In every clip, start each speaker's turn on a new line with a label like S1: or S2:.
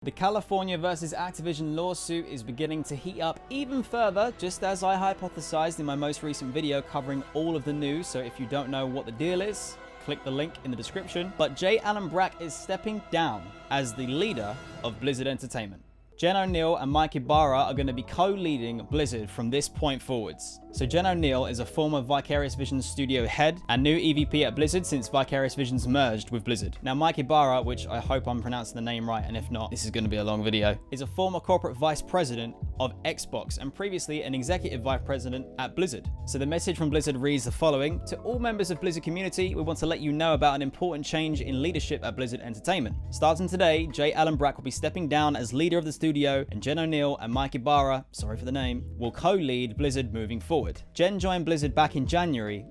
S1: The California versus Activision lawsuit is beginning to heat up even further, just as I hypothesized in my most recent video covering all of the news. So if you don't know what the deal is, click the link in the description. But J. Allen Brack is stepping down as the leader of Blizzard Entertainment. Jen Oneal and Mike Ybarra are going to be co-leading Blizzard from this point forwards. So Jen Oneal is a former Vicarious Visions studio head and new EVP at Blizzard since Vicarious Visions merged with Blizzard. Now Mike Ybarra, which I hope I'm pronouncing the name right, and if not, this is going to be a long video, is a former corporate vice president of Xbox and previously an executive vice president at Blizzard. So the message from Blizzard reads the following: to all members of Blizzard community, we want to let you know about an important change in leadership at Blizzard Entertainment. Starting today, J. Allen Brack will be stepping down as leader of the studio, and Jen Oneal and Mike Ybarra, sorry for the name, will co-lead Blizzard moving forward. Jen joined Blizzard back in January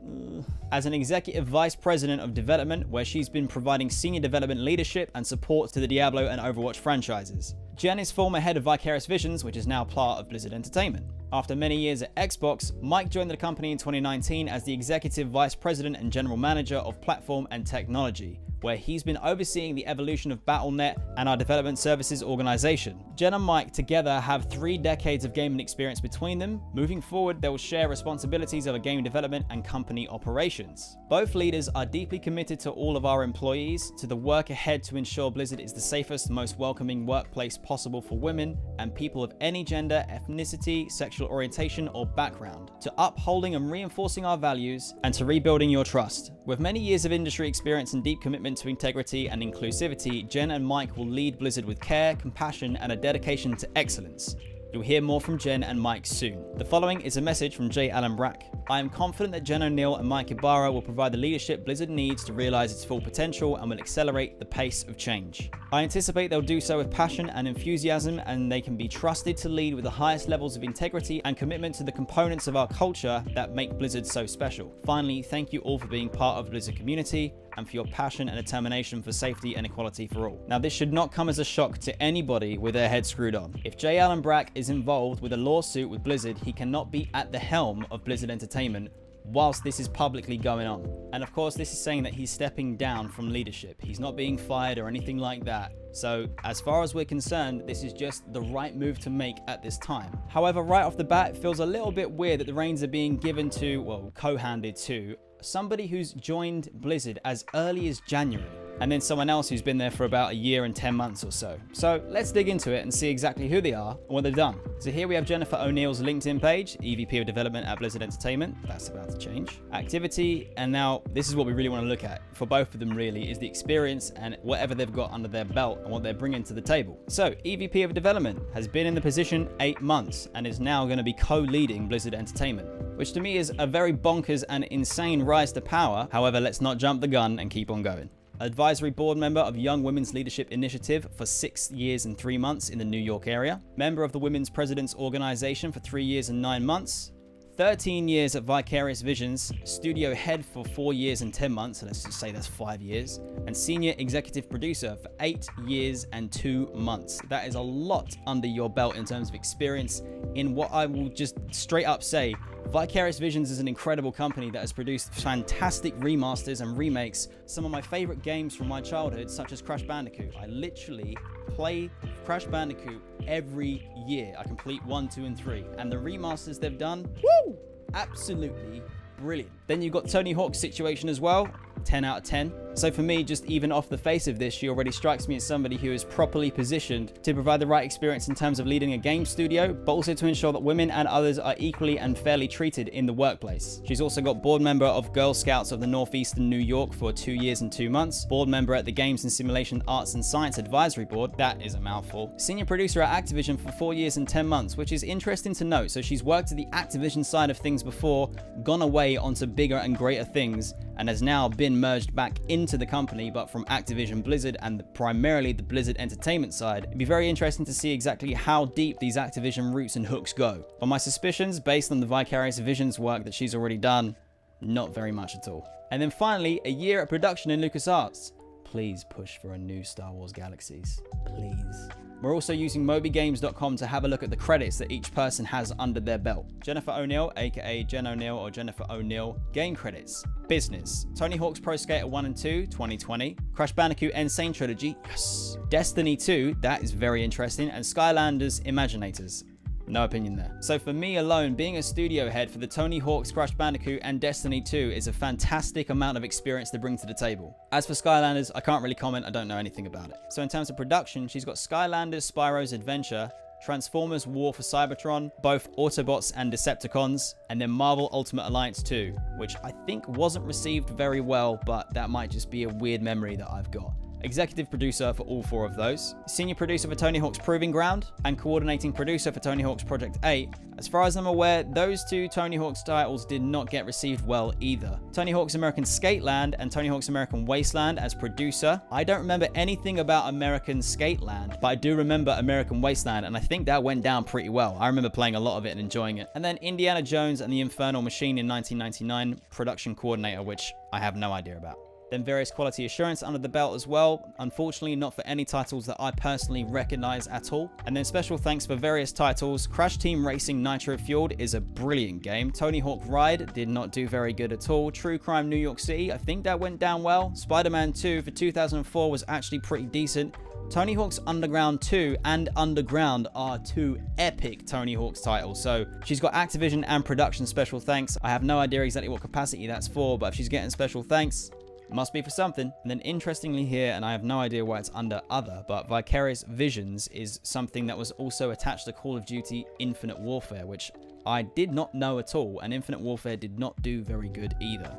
S1: as an executive vice president of development, where she's been providing senior development leadership and support to the Diablo and Overwatch franchises. Jen is former head of Vicarious Visions, which is now part of Blizzard Entertainment. After many years at Xbox, Mike joined the company in 2019 as the executive vice president and general manager of platform and technology, where he's been overseeing the evolution of Battle.net and our development services organization. Jen and Mike together have 3 decades of gaming experience between them. Moving forward, they will share responsibilities of game development and company operations. Both leaders are deeply committed to all of our employees, to the work ahead to ensure Blizzard is the safest, most welcoming workplace possible for women and people of any gender, ethnicity, sexual orientation, or background, to upholding and reinforcing our values, and to rebuilding your trust. With many years of industry experience and deep commitment to integrity and inclusivity, Jen and Mike will lead Blizzard with care, compassion, and a dedication to excellence. You'll hear more from Jen and Mike soon. The following is a message from J. Allen Brack. I am confident that Jen Oneal and Mike Ybarra will provide the leadership Blizzard needs to realize its full potential and will accelerate the pace of change. I anticipate they'll do so with passion and enthusiasm, and they can be trusted to lead with the highest levels of integrity and commitment to the components of our culture that make Blizzard so special. Finally, thank you all for being part of the Blizzard community and for your passion and determination for safety and equality for all. Now, this should not come as a shock to anybody with their head screwed on. If J. Allen Brack is involved with a lawsuit with Blizzard, he cannot be at the helm of Blizzard Entertainment whilst this is publicly going on. And of course, this is saying that he's stepping down from leadership. He's not being fired or anything like that. So as far as we're concerned, this is just the right move to make at this time. However, right off the bat, it feels a little bit weird that the reins are being given to, well, co-handed to somebody who's joined Blizzard as early as January, and then someone else who's been there for about a year and 10 months or so. So let's dig into it and see exactly who they are and what they've done. So here we have Jennifer Oneal's LinkedIn page, EVP of Development at Blizzard Entertainment. That's about to change. Activity, and now this is what we really want to look at for both of them really, is the experience and whatever they've got under their belt and what they're bringing to the table. So EVP of Development has been in the position 8 months and is now going to be co-leading Blizzard Entertainment, which to me is a very bonkers and insane rise to power. However, let's not jump the gun and keep on going. Advisory board member of Young Women's Leadership Initiative for 6 years and 3 months in the New York area. Member of the Women's President's Organization for 3 years and 9 months. 13 years at Vicarious Visions, studio head for 4 years and 10 months, so let's just say that's 5 years, and senior executive producer for 8 years and 2 months. That is a lot under your belt in terms of experience in what I will just straight up say. Vicarious Visions is an incredible company that has produced fantastic remasters and remakes. Some of my favorite games from my childhood, such as Crash Bandicoot. I literally play Crash Bandicoot every year. I complete 1, 2, and 3. And the remasters they've done, woo! Absolutely brilliant. Then you've got Tony Hawk's situation as well. 10 out of 10. So for me, just even off the face of this, she already strikes me as somebody who is properly positioned to provide the right experience in terms of leading a game studio, but also to ensure that women and others are equally and fairly treated in the workplace. She's also got board member of Girl Scouts of the Northeastern New York for 2 years and 2 months, board member at the Games and Simulation Arts and Science Advisory Board, that is a mouthful, senior producer at Activision for 4 years and 10 months, which is interesting to note. So she's worked at the Activision side of things before, gone away onto bigger and greater things, and has now been merged back into the company, but from Activision Blizzard and primarily the Blizzard Entertainment side. It'd be very interesting to see exactly how deep these Activision roots and hooks go. But my suspicions, based on the Vicarious Visions work that she's already done, not very much at all. And then finally, a year at production in LucasArts. please push for a new Star Wars Galaxies. Please. We're also using mobygames.com to have a look at the credits that each person has under their belt. Jennifer O'Neill, aka Jen O'Neill or Jennifer O'Neill, game credits. Business. Tony Hawk's Pro Skater 1 and 2, 2020. Crash Bandicoot Insane Trilogy, yes. Destiny 2, that is very interesting. And Skylanders Imaginators. No opinion there. So for me alone, being a studio head for the Tony Hawk's Crash Bandicoot and Destiny 2 is a fantastic amount of experience to bring to the table. As for Skylanders, I can't really comment, I don't know anything about it. So in terms of production, she's got Skylanders Spyro's Adventure, Transformers War for Cybertron, both Autobots and Decepticons, and then Marvel Ultimate Alliance 2, which I think wasn't received very well, but that might just be a weird memory that I've got. Executive producer for all 4 of those, senior producer for Tony Hawk's Proving Ground, and coordinating producer for Tony Hawk's Project 8. As far as I'm aware, those 2 Tony Hawk's titles did not get received well either. Tony Hawk's American Skateland and Tony Hawk's American Wasteland as producer. I don't remember anything about American Skateland, but I do remember American Wasteland, and I think that went down pretty well. I remember playing a lot of it and enjoying it. And then Indiana Jones and the Infernal Machine in 1999, production coordinator, which I have no idea about. Then various quality assurance under the belt as well. Unfortunately, not for any titles that I personally recognize at all. And then special thanks for various titles. Crash Team Racing Nitro Fueled is a brilliant game. Tony Hawk Ride did not do very good at all. True Crime New York City, I think that went down well. Spider-Man 2 for 2004 was actually pretty decent. Tony Hawk's Underground 2 and Underground are 2 epic Tony Hawk's titles. So she's got Activision and production special thanks. I have no idea exactly what capacity that's for, but if she's getting special thanks, must be for something. And then interestingly here, and I have no idea why it's under other, but Vicarious Visions is something that was also attached to Call of Duty Infinite Warfare, which I did not know at all, and Infinite Warfare did not do very good either.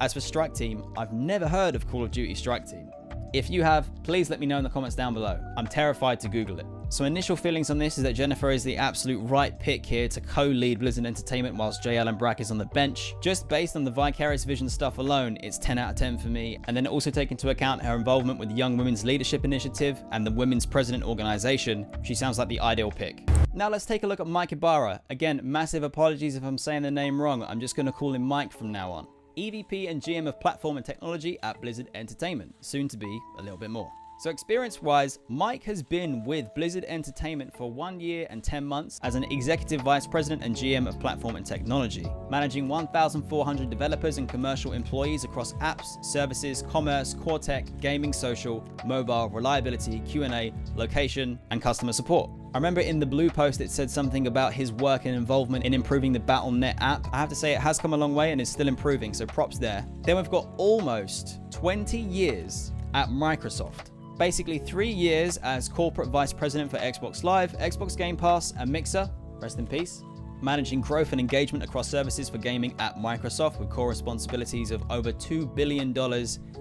S1: As for Strike Team, I've never heard of Call of Duty Strike Team. If you have, please let me know in the comments down below. I'm terrified to Google it. So initial feelings on this is that Jennifer is the absolute right pick here to co-lead Blizzard Entertainment whilst JL and Brack is on the bench. Just based on the Vicarious Visions stuff alone, it's 10 out of 10 for me. And then also take into account her involvement with the Young Women's Leadership Initiative and the Women's President Organization, she sounds like the ideal pick. Now let's take a look at Mike Ybarra. Again, massive apologies if I'm saying the name wrong. I'm just going to call him Mike from now on. EVP and GM of Platform and Technology at Blizzard Entertainment, soon to be a little bit more. So experience-wise, Mike has been with Blizzard Entertainment for 1 year and 10 months as an Executive Vice President and GM of Platform and Technology, managing 1,400 developers and commercial employees across apps, services, commerce, core tech, gaming, social, mobile, reliability, Q&A, location, and customer support. I remember in the blue post it said something about his work and involvement in improving the Battle.net app. I have to say it has come a long way and is still improving, so props there. Then we've got almost 20 years at Microsoft. Basically 3 years as Corporate Vice President for Xbox Live, Xbox Game Pass, and Mixer, rest in peace. Managing growth and engagement across services for gaming at Microsoft with core responsibilities of over $2 billion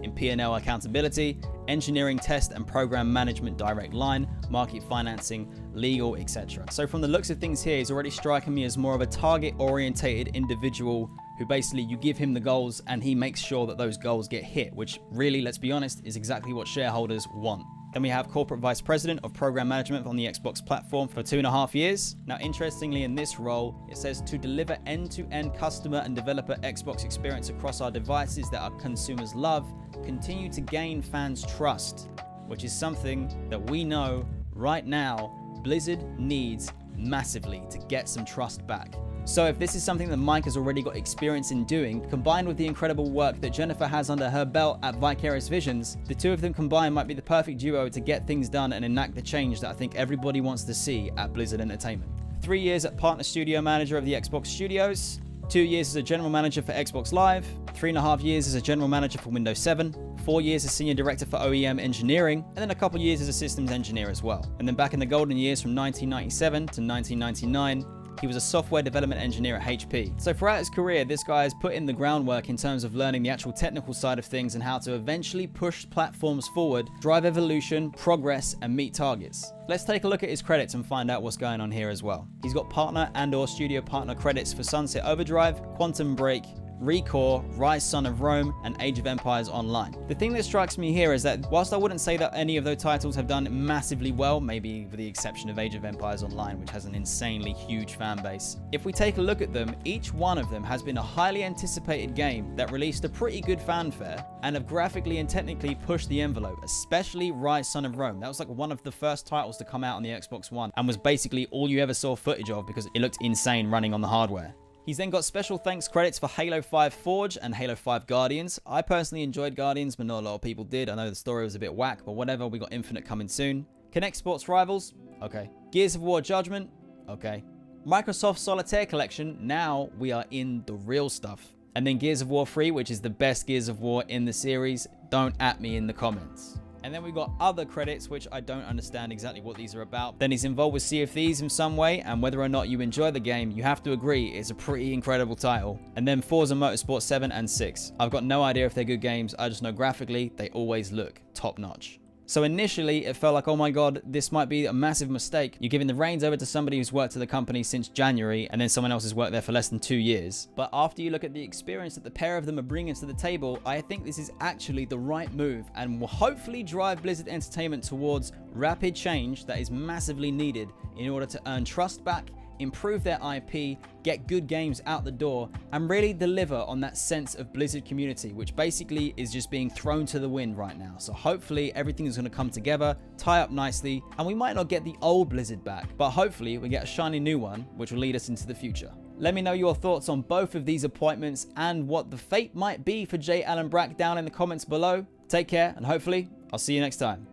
S1: in P&L accountability, engineering, test and program management direct line, market financing, legal, etc. So from the looks of things here, he's already striking me as more of a target-orientated individual who basically you give him the goals and he makes sure that those goals get hit, which really, let's be honest, is exactly what shareholders want. Then we have Corporate Vice President of Program Management on the Xbox platform for 2.5 years. Now, interestingly, in this role, it says to deliver end-to-end customer and developer Xbox experience across our devices that our consumers love, continue to gain fans' trust, which is something that we know right now Blizzard needs massively to get some trust back. So if this is something that Mike has already got experience in doing, combined with the incredible work that Jennifer has under her belt at Vicarious Visions, the two of them combined might be the perfect duo to get things done and enact the change that I think everybody wants to see at Blizzard Entertainment. 3 years at Partner Studio Manager of the Xbox Studios, 2 years as a General Manager for Xbox Live, 3.5 years as a General Manager for Windows 7, 4 years as Senior Director for OEM Engineering, and then a couple years as a Systems Engineer as well. And then back in the golden years from 1997 to 1999, he was a software development engineer at HP. So throughout his career, this guy has put in the groundwork in terms of learning the actual technical side of things and how to eventually push platforms forward, drive evolution, progress, and meet targets. Let's take a look at his credits and find out what's going on here as well. He's got partner and/or studio partner credits for Sunset Overdrive, Quantum Break, Recore, Rise Son of Rome, and Age of Empires Online. The thing that strikes me here is that whilst I wouldn't say that any of those titles have done massively well, maybe with the exception of Age of Empires Online, which has an insanely huge fan base, if we take a look at them, each one of them has been a highly anticipated game that released a pretty good fanfare and have graphically and technically pushed the envelope, especially Rise Son of Rome. That was like one of the first titles to come out on the Xbox One and was basically all you ever saw footage of because it looked insane running on the hardware. He's then got special thanks credits for Halo 5 Forge and Halo 5 Guardians. I personally enjoyed Guardians, but not a lot of people did. I know the story was a bit whack, but whatever, we got Infinite coming soon. Kinect Sports Rivals, okay. Gears of War Judgment, okay. Microsoft Solitaire Collection, now we are in the real stuff. And then Gears of War 3, which is the best Gears of War in the series. Don't at me in the comments. And then we've got other credits, which I don't understand exactly what these are about. Then he's involved with Sea of Thieves in some way, and whether or not you enjoy the game, you have to agree it's a pretty incredible title. And then Forza Motorsport 7 and 6. I've got no idea if they're good games, I just know graphically, they always look top notch. So initially, it felt like, oh my god, this might be a massive mistake. You're giving the reins over to somebody who's worked at the company since January, and then someone else has worked there for less than 2 years. But after you look at the experience that the pair of them are bringing to the table, I think this is actually the right move, and will hopefully drive Blizzard Entertainment towards rapid change that is massively needed in order to earn trust back, improve their IP, get good games out the door, and really deliver on that sense of Blizzard community, which basically is just being thrown to the wind right now. So hopefully everything is going to come together, tie up nicely, and we might not get the old Blizzard back, but hopefully we get a shiny new one, which will lead us into the future. Let me know your thoughts on both of these appointments and what the fate might be for J. Allen Brack down in the comments below. Take care, and hopefully I'll see you next time.